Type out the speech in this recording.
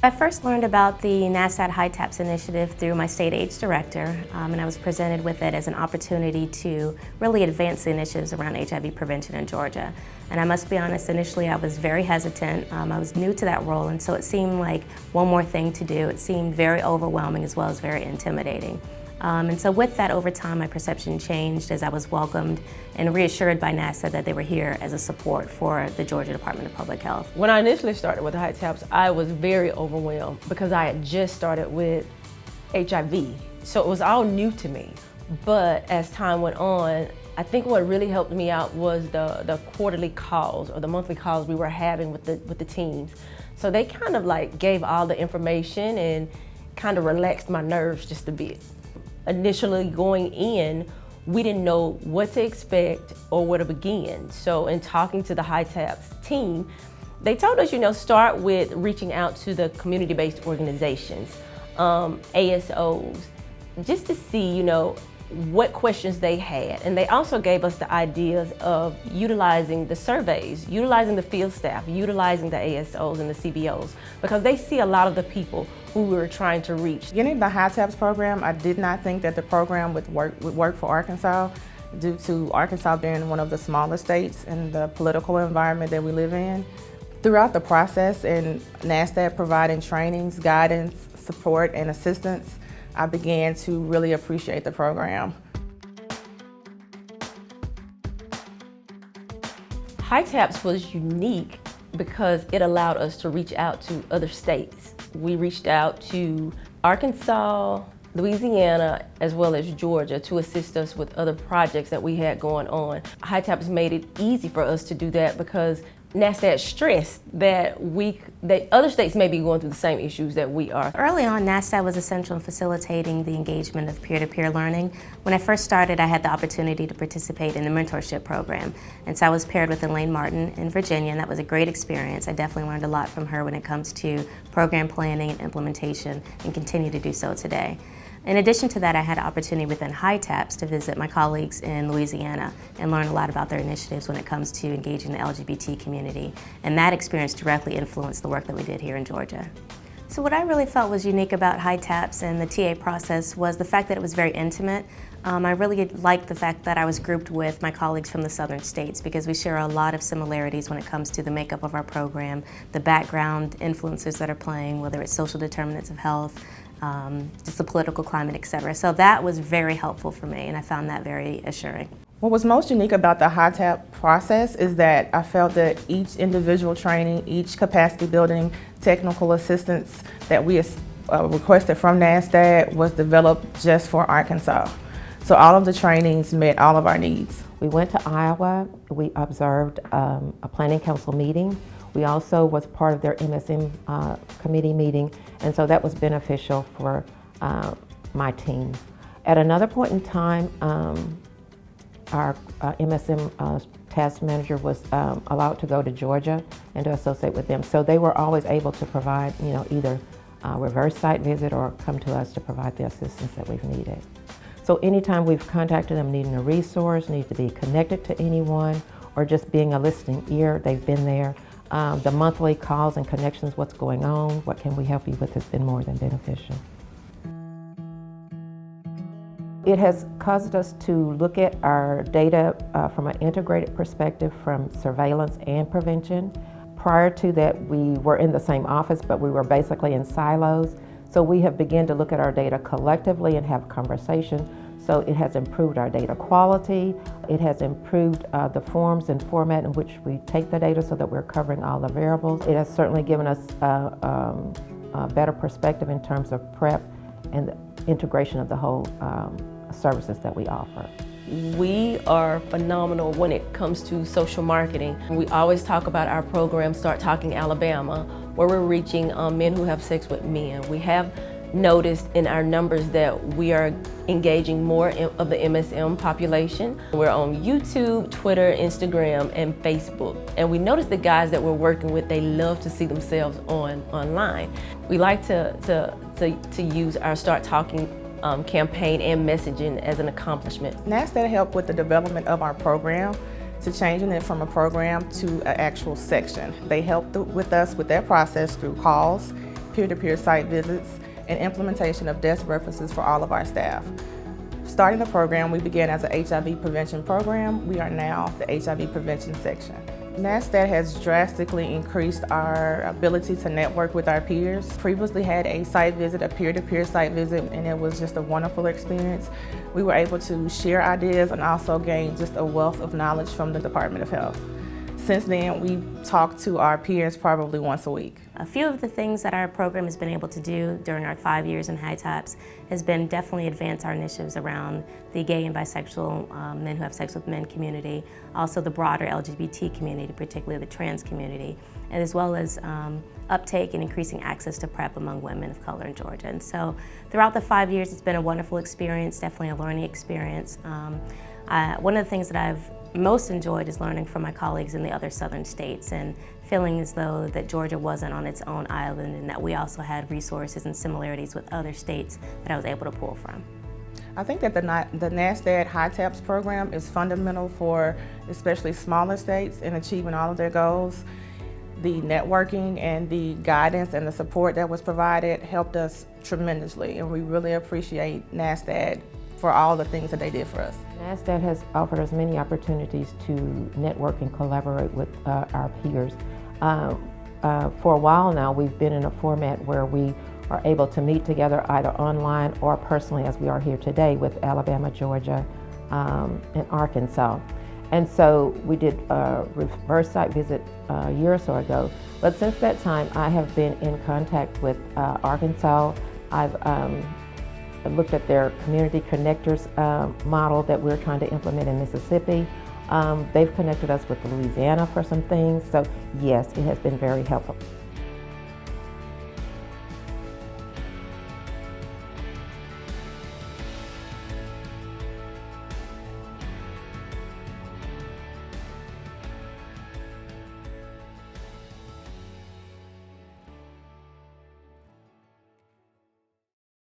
I first learned about the NASDAQ HITAPS initiative through my state AIDS director, and I was presented with it as an opportunity to really advance the initiatives around HIV prevention in Georgia. And I must be honest, initially I was very hesitant. I was new to that role, and so it seemed like one more thing to do. It seemed very overwhelming as well as very intimidating. And so with that, over time, my perception changed as I was welcomed and reassured by NASDAQ that they were here as a support for the Georgia Department of Public Health. When I initially started with the HITAPS, I was very overwhelmed because I had just started with HIV. So it was all new to me. But as time went on, I think what really helped me out was the quarterly calls or the monthly calls we were having with the teams. So they kind of like gave all the information and kind of relaxed my nerves just a bit. Initially going in, we didn't know what to expect or where to begin. So in talking to the HITAPS team, they told us, start with reaching out to the community-based organizations, ASOs, just to see, what questions they had. And they also gave us the ideas of utilizing the surveys, utilizing the field staff, utilizing the ASOs and the CBOs, because they see a lot of the people who we were trying to reach. Getting the HITAPS program, I did not think that the program would work for Arkansas due to Arkansas being one of the smaller states and the political environment that we live in. Throughout the process and NASDAQ providing trainings, guidance, support, and assistance, I began to really appreciate the program. HITAPS was unique because it allowed us to reach out to other states. We reached out to Arkansas, Louisiana, as well as Georgia to assist us with other projects that we had going on. HITAPS made it easy for us to do that because NASDAQ stressed that other states may be going through the same issues that we are. Early on, NASDAQ was essential in facilitating the engagement of peer-to-peer learning. When I first started, I had the opportunity to participate in the mentorship program. And so I was paired with Elaine Martin in Virginia, and that was a great experience. I definitely learned a lot from her when it comes to program planning and implementation, and continue to do so today. In addition to that, I had an opportunity within HITAPS to visit my colleagues in Louisiana and learn a lot about their initiatives when it comes to engaging the LGBT community. And that experience directly influenced the work that we did here in Georgia. So what I really felt was unique about HITAPS and the TA process was the fact that it was very intimate. I really liked the fact that I was grouped with my colleagues from the southern states because we share a lot of similarities when it comes to the makeup of our program, the background influences that are playing, whether it's social determinants of health, just the political climate, etc. So that was very helpful for me, and I found that very assuring. What was most unique about the HITAP process is that I felt that each individual training, each capacity building technical assistance that we requested from NASDAQ was developed just for Arkansas. So all of the trainings met all of our needs. We went to Iowa, we observed a planning council meeting. We also was part of their MSM committee meeting, and so that was beneficial for my team. At another point in time, our MSM task manager was allowed to go to Georgia and to associate with them. So they were always able to provide, either a reverse site visit or come to us to provide the assistance that we've needed. So anytime we've contacted them needing a resource, need to be connected to anyone, or just being a listening ear, they've been there. The monthly calls and connections, what's going on, what can we help you with, has been more than beneficial. It has caused us to look at our data from an integrated perspective from surveillance and prevention. Prior to that, we were in the same office, but we were basically in silos. So we have begun to look at our data collectively and have conversations. So it has improved our data quality. It has improved the forms and format in which we take the data so that we're covering all the variables. It has certainly given us a better perspective in terms of prep and the integration of the whole services that we offer. We are phenomenal when it comes to social marketing. We always talk about our program, Start Talking Alabama, where we're reaching men who have sex with men. We have noticed in our numbers that we are engaging more of the MSM population. We're on YouTube, Twitter, Instagram, and Facebook. And we noticed the guys that we're working with, they love to see themselves online. We like to use our Start Talking campaign and messaging as an accomplishment. NASDAQ helped with the development of our program to changing it from a program to an actual section. They helped with us with that process through calls, peer-to-peer site visits, and implementation of desk references for all of our staff. Starting the program, we began as an HIV prevention program. We are now the HIV prevention section. NASDAQ has drastically increased our ability to network with our peers. Previously had a site visit, a peer-to-peer site visit, and it was just a wonderful experience. We were able to share ideas and also gain just a wealth of knowledge from the Department of Health. Since then, we talk to our peers probably once a week. A few of the things that our program has been able to do during our 5 years in High Tops has been definitely advance our initiatives around the gay and bisexual men who have sex with men community, also the broader LGBT community, particularly the trans community, and as well as uptake and increasing access to PrEP among women of color in Georgia. And so throughout the 5 years, it's been a wonderful experience, definitely a learning experience. One of the things that I've most enjoyed is learning from my colleagues in the other southern states and feeling as though that Georgia wasn't on its own island and that we also had resources and similarities with other states that I was able to pull from. I think that the NASDAQ High TAPS program is fundamental for especially smaller states in achieving all of their goals. The networking and the guidance and the support that was provided helped us tremendously, and we really appreciate NASDAQ for all the things that they did for us. NASDAQ has offered us many opportunities to network and collaborate with our peers. For a while now, we've been in a format where we are able to meet together either online or personally, as we are here today with Alabama, Georgia, and Arkansas. And so we did a reverse site visit a year or so ago. But since that time, I have been in contact with Arkansas. I've looked at their community connectors model that we're trying to implement in Mississippi. They've connected us with Louisiana for some things. So yes, it has been very helpful.